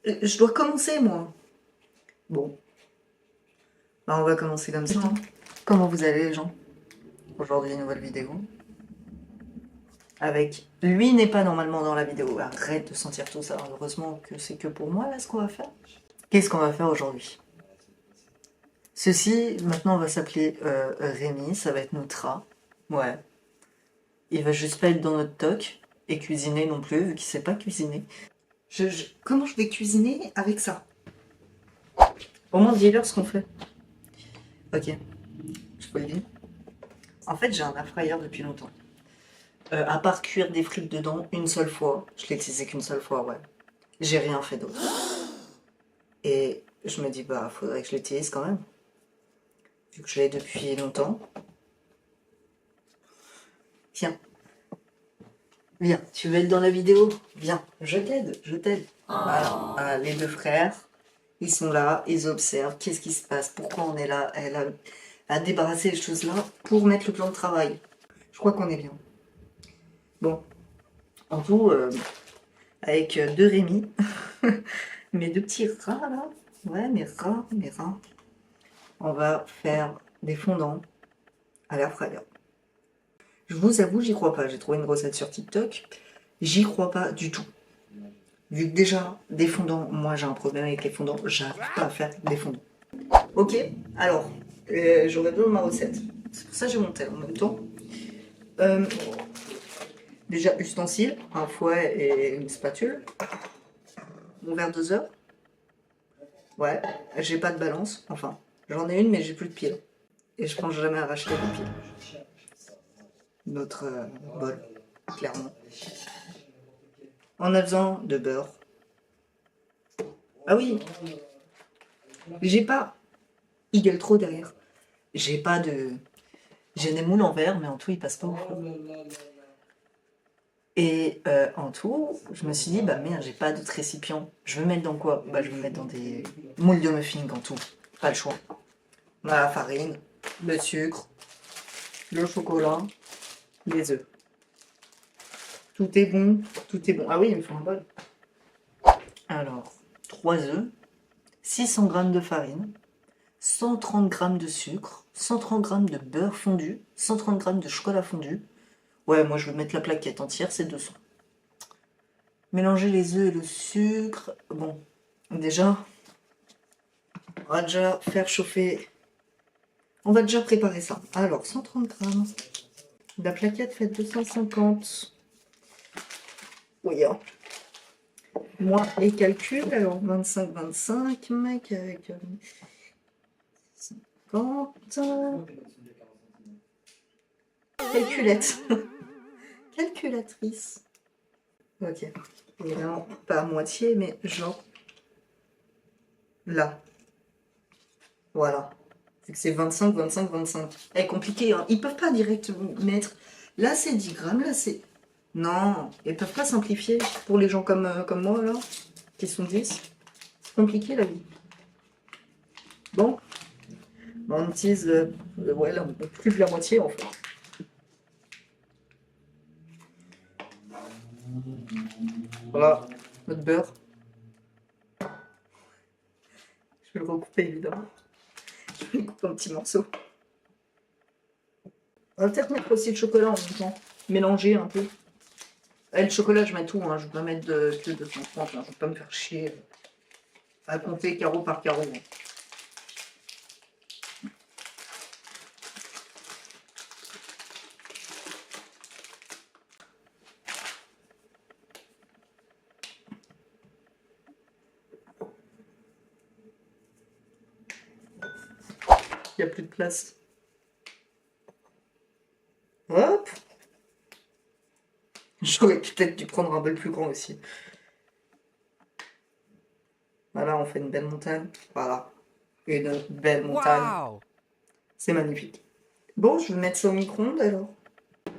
Je dois commencer, moi. Bon, bah, on va commencer comme ça, hein. Comment vous allez, les gens? Aujourd'hui, nouvelle vidéo. Avec... Lui n'est pas normalement dans la vidéo. Arrête de sentir tout ça. Heureusement que c'est que pour moi, là, ce qu'on va faire. Qu'est-ce qu'on va faire aujourd'hui? Ceci, maintenant, va s'appeler Rémi. Ça va être notre rat. Ouais. Il va juste pas être dans notre toc. Et cuisiner non plus, vu qu'il sait pas cuisiner. Comment je vais cuisiner avec ça? Au moins, dis-leur ce qu'on fait. Ok. Je peux le dire. En fait, j'ai un air fryer depuis longtemps. À part cuire des frites dedans une seule fois, je l'ai utilisé qu'une seule fois, ouais. J'ai rien fait d'autre. Et je me dis, bah, faudrait que je l'utilise quand même. Vu que je l'ai depuis longtemps. Tiens. Viens, tu veux être dans la vidéo? Viens, je t'aide, je t'aide. Voilà, ah, les deux frères, ils sont là, ils observent, qu'est-ce qui se passe, pourquoi on est là. Elle a débarrassé les choses là pour mettre le plan de travail. Je crois qu'on est bien. Bon, en tout, avec deux Rémi, mes deux petits rats là, ouais, mes rats, on va faire des fondants à l'air fryer. Je vous avoue, j'y crois pas. J'ai trouvé une recette sur TikTok, j'y crois pas du tout. Vu que déjà, des fondants, moi j'ai un problème avec les fondants, j'arrive pas à faire des fondants. Ok, alors, j'aurais besoin de ma recette. C'est pour ça que j'ai monté en même temps. Euh, Déjà, ustensiles, un fouet et une spatule. Mon verre doseur. Ouais, j'ai pas de balance. Enfin, j'en ai une, mais j'ai plus de pile. Et je pense jamais à racheter des piles. Notre bol, clairement. On a besoin de beurre. Ah oui, j'ai pas. Il gueule trop derrière. J'ai pas de. J'ai des moules en verre, mais en tout, ils passent pas au four. Et en tout, je me suis dit, bah merde, j'ai pas d'autres récipients. Je vais mettre dans quoi? Bah, je vais mettre dans des moules de muffins en tout. Pas le choix. La farine, le sucre, le chocolat, les œufs. Tout est bon, tout est bon. Ah oui, il me faut un bol. Alors, 3 œufs, 600 g de farine, 130 g de sucre, 130 g de beurre fondu, 130 g de chocolat fondu. Ouais, moi je vais mettre la plaquette entière, c'est 200. Mélanger les œufs et le sucre. Bon, déjà, on va déjà faire chauffer. On va déjà préparer ça. Alors, 130 g. La plaquette fait 250. Oui, hein. Moi, les calculs, alors 25, mec, avec 50. Calculette. Calculatrice. Ok. Et là, pas à moitié, mais genre là. Voilà. Vu que c'est 25. Eh, compliqué, hein. Ils peuvent pas direct mettre. Là, c'est 10 grammes, là, c'est. Non, ils peuvent pas simplifier pour les gens comme moi, là, qui sont 10. C'est compliqué, la vie. Bon, on utilise ouais, là, plus de la moitié, en fait. Voilà, notre beurre. Je vais le recouper, évidemment. Je vais le couper en petits morceaux. On va peut-être mettre aussi le chocolat en même temps. Mélanger un peu. Le chocolat, je mets tout, hein. Je vais pas mettre que 230, hein. Je vais pas me faire chier à compter carreau par carreau, hein. Il n'y a plus de place. Hop. J'aurais peut-être dû prendre un bol plus grand aussi. Voilà, on fait une belle montagne. Voilà. Une belle montagne. Wow. C'est magnifique. Bon, je vais mettre ça au micro-ondes alors.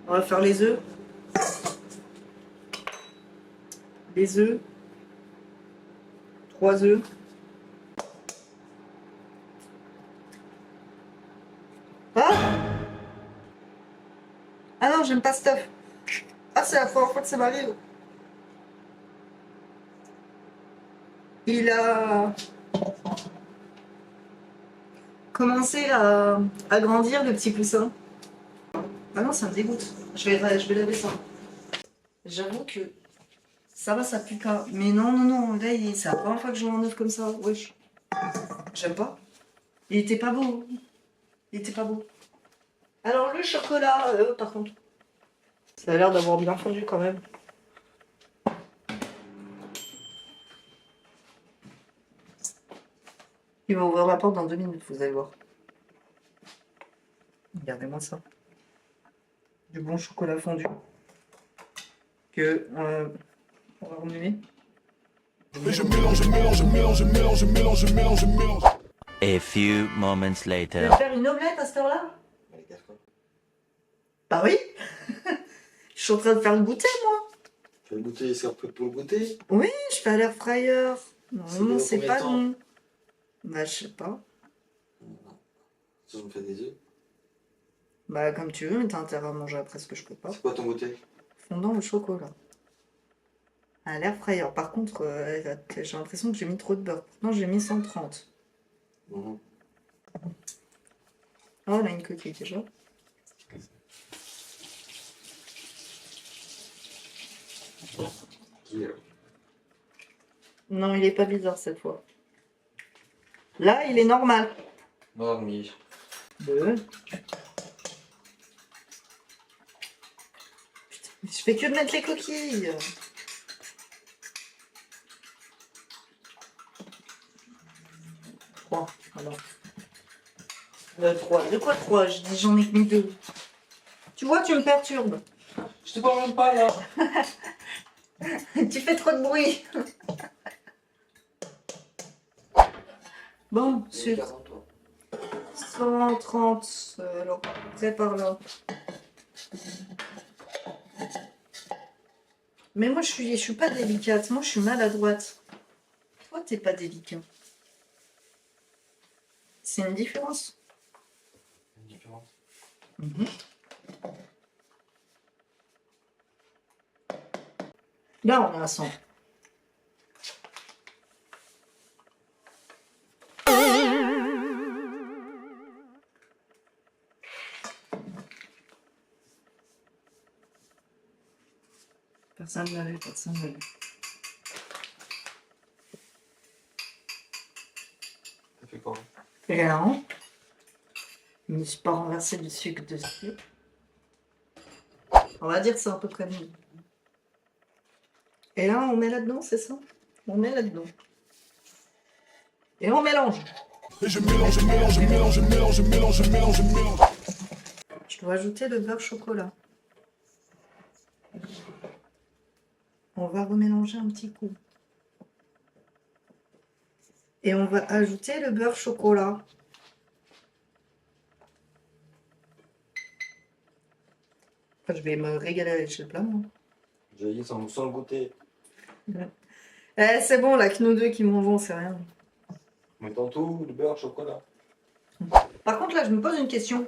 On va faire les œufs. Les œufs. 3 œufs. Ah! Ah non, j'aime pas stuff. Ah, c'est la première fois que ça m'arrive. Il a commencé à grandir, le petit poussin. Ah non, ça me dégoûte. Je vais laver ça. J'avoue que ça va, ça pue pas. Mais non, non, non, là, c'est la première fois que je m'en œuvre comme ça. Wesh. J'aime pas. Il était pas beau. Il était pas beau. Alors, le chocolat, par contre. Ça a l'air d'avoir bien fondu quand même. Il va ouvrir la porte dans 2 minutes, vous allez voir. Regardez-moi ça. Du bon chocolat fondu. Que on va remuer. Je mélange, je mélange, je mélange, je mélange, je mélange, je mélange, je mélange. A few moments Tu later. veux faire une omelette à cette heure-là? Bah oui. Je suis en train de faire le goûter, moi. Tu veux le goûter, c'est un peu pour le goûter? Oui, je fais à l'air fryer. Normalement, C'est c'est combien de pas temps? long. Bah, je sais pas. Ça, je me fais des œufs. Bah, comme tu veux, mais t'as intérêt à manger après ce que je prépare. C'est quoi ton goûter? Fondant au chocolat. À l'air fryer. Par contre, j'ai l'impression que j'ai mis trop de beurre. Pourtant, j'ai mis 130. Mhm. Oh, on a une coquille déjà. Qui, Non, il est pas bizarre cette fois. Là, il est normal. Mormi. Deux. Putain, mais je fais que de mettre les coquilles. Trois, alors. 3. De quoi 3? Je dis j'en ai que mis 2. Tu vois, tu me perturbes. Je te vois même pas là. Tu fais trop de bruit. Bon, sucre. 130. Alors, prépare là. Mais moi, je suis pas délicate. Moi, je suis maladroite. Toi, t'es pas délicat. C'est une différence. Une différence. Mhm. Là, on est à 100. Personne ne l'a vu, personne ne l'a vu. T'as fait quoi? Rien. Je me suis pas renversé du sucre dessus. On va dire que c'est à peu près mieux. Et là, on met là-dedans, c'est ça? On met là-dedans. Et on mélange. Et je mélange, je mélange, je mélange, je mélange, je mélange, je mélange, je mélange. Je dois ajouter le beurre chocolat. On va remélanger un petit coup. Et on va ajouter le beurre chocolat. Enfin, je vais me régaler avec le plat, moi. J'ai dit sans le goûter. Eh, c'est bon, là, que nous deux qui mangeons, c'est rien. Mettons tout, le beurre, chocolat. Par contre, là, je me pose une question.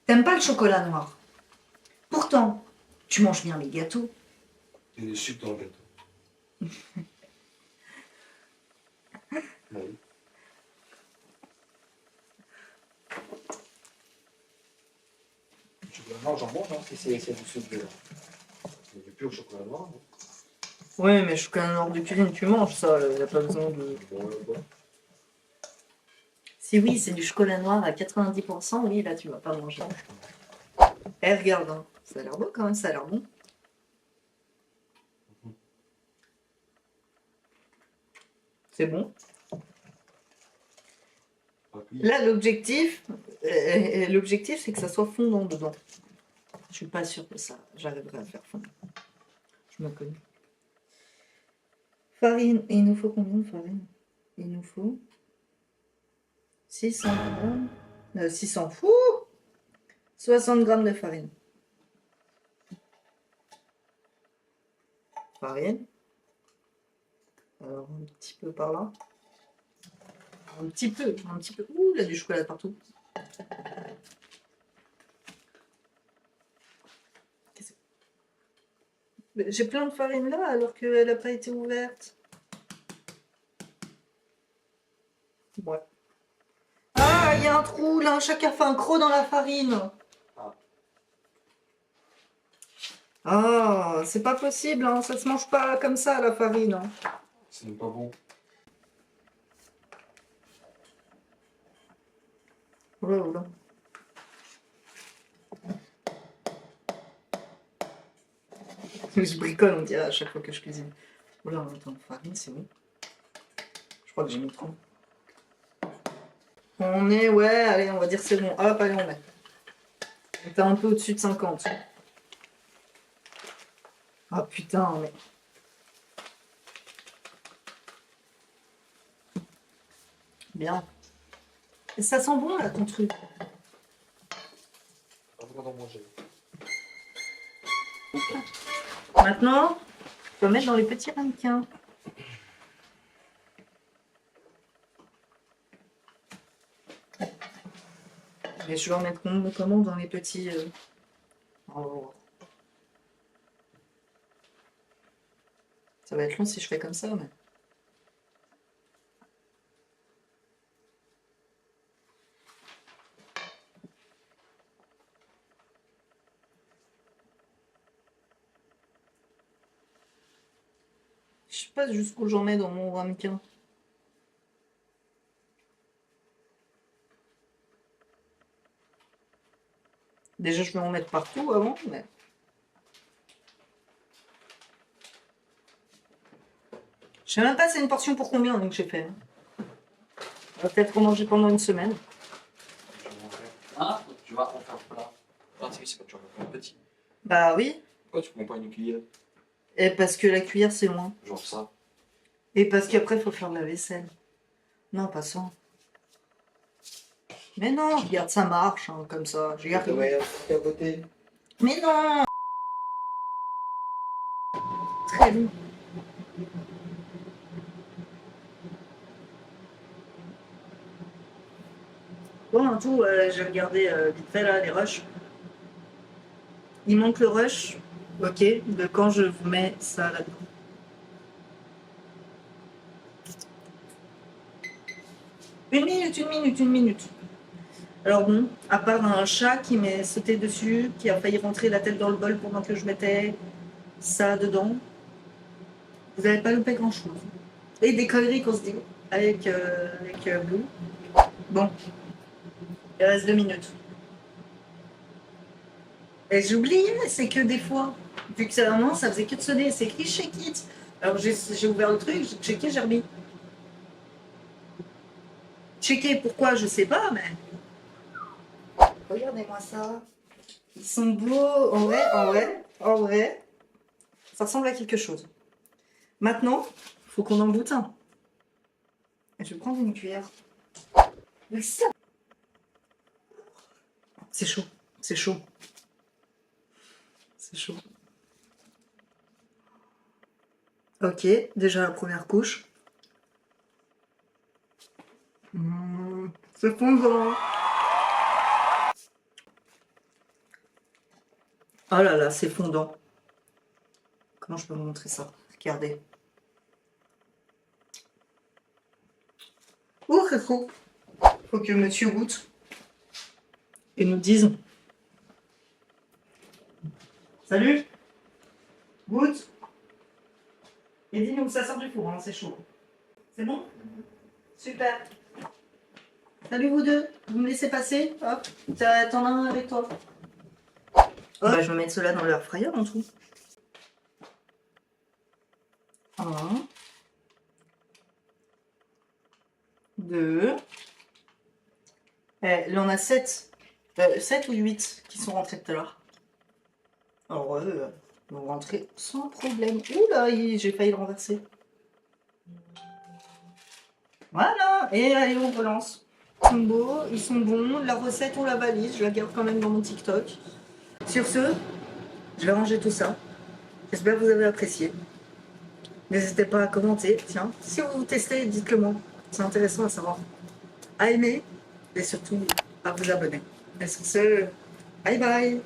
T'aimes pas le chocolat noir? Pourtant, tu manges bien les gâteaux. Et le sucre dans le gâteau. Bah oui. Le chocolat noir, jambon, non? Si c'est du sucre dedans. C'est du pur chocolat noir, non? Ouais, mais chocolat noir de cuisine, tu manges ça, y a pas besoin de... Bon. Si oui, c'est du chocolat noir à 90%, oui, là, tu vas pas manger. Eh, regarde, hein. Ça a l'air beau quand même, ça a l'air bon. C'est bon. Là, l'objectif, c'est que ça soit fondant dedans. Je suis pas sûre que ça, j'arriverai à faire fondre. Je me connais. Farine, il nous faut combien de farine? Il nous faut 600 grammes. 600, fou 60 grammes de farine. Farine. Alors, un petit peu par là. Un petit peu, un petit peu. Ouh, il y a du chocolat partout. J'ai plein de farine là alors qu'elle n'a pas été ouverte. Ouais. Ah, il y a un trou là, chacun fait un croc dans la farine. Ah. Ah, c'est pas possible, hein. Ça se mange pas comme ça la farine. Hein. C'est même pas bon. Oula, oula. Je bricole, on dirait à chaque fois que je cuisine. Oula, attends, farine, c'est bon. Je crois que j'ai mis trop. On est, ouais, allez, on va dire c'est bon. Hop, allez, on met. T'es un peu au-dessus de 50. Ah putain, mais... Bien. Et ça sent bon là ton truc. Avant d'en manger. Maintenant, on va mettre dans les petits ramequins. Mais je vais en mettre comment dans les petits... Oh. Ça va être long si je fais comme ça, mais... Je sais pas jusqu'où j'en mets dans mon ramequin. Déjà, je vais en mettre partout avant, mais... Je sais même pas c'est une portion pour combien donc j'ai fait. Hein. On va peut-être en manger pendant une semaine. Hein? Tu vas en faire plat. Non, c'est pas tu vas en faire petit. Bah oui. Pourquoi tu prends pas une cuillère? Et parce que la cuillère c'est loin. Genre ça. Et parce qu'après il faut faire de la vaisselle. Non, pas ça. Mais non, regarde, ça marche hein, comme ça. J'ai gardé. Ouais, capoter. Mais non. Très bien. Bon, en tout, j'ai regardé vite fait là les rushs. Il manque le rush, ok, de quand je vous mets ça là-dedans. Une minute. Alors bon, à part un chat qui m'est sauté dessus, qui a failli rentrer la tête dans le bol pendant que je mettais ça dedans, vous n'avez pas loupé grand-chose. Et des conneries qu'on se dit avec Blue. Bon, il reste 2 minutes. Et j'ai oublié, c'est que des fois, vu que c'est vraiment, ça faisait que de sonner, c'est écrit Shake It. Alors j'ai ouvert le truc, j'ai checké, j'ai remis. Checker pourquoi, je sais pas, mais... Regardez-moi ça. Ils sont beaux, en vrai. Ça ressemble à quelque chose. Maintenant, il faut qu'on en goûte un. Et je vais prendre une cuillère. Mais ça... C'est chaud, c'est chaud. C'est chaud. Ok, déjà la première couche. C'est fondant. Oh là là, c'est fondant. Comment je peux vous montrer ça? Regardez. Oh, c'est chaud. Faut que monsieur goûte et nous dise. Salut. Goûte. Et dis-nous, ça sort du four, hein, c'est chaud. C'est bon? Super. Salut vous deux. Vous me laissez passer? Hop. T'en as un avec toi. Bah, je vais mettre cela dans l'air fryer en tout. 1, 2. Là, on a 7. 7 ou 8 qui sont rentrés tout à l'heure. Alors, ils vont rentrer sans problème. Oula, j'ai failli le renverser. Voilà. Et allez, on relance. Ils sont beaux, ils sont bons. La recette, on la valise. Je la garde quand même dans mon TikTok. Sur ce, je vais ranger tout ça. J'espère que vous avez apprécié. N'hésitez pas à commenter. Tiens, si vous testez, dites-le moi. C'est intéressant à savoir. À aimer et surtout à vous abonner. Et sur ce, bye bye.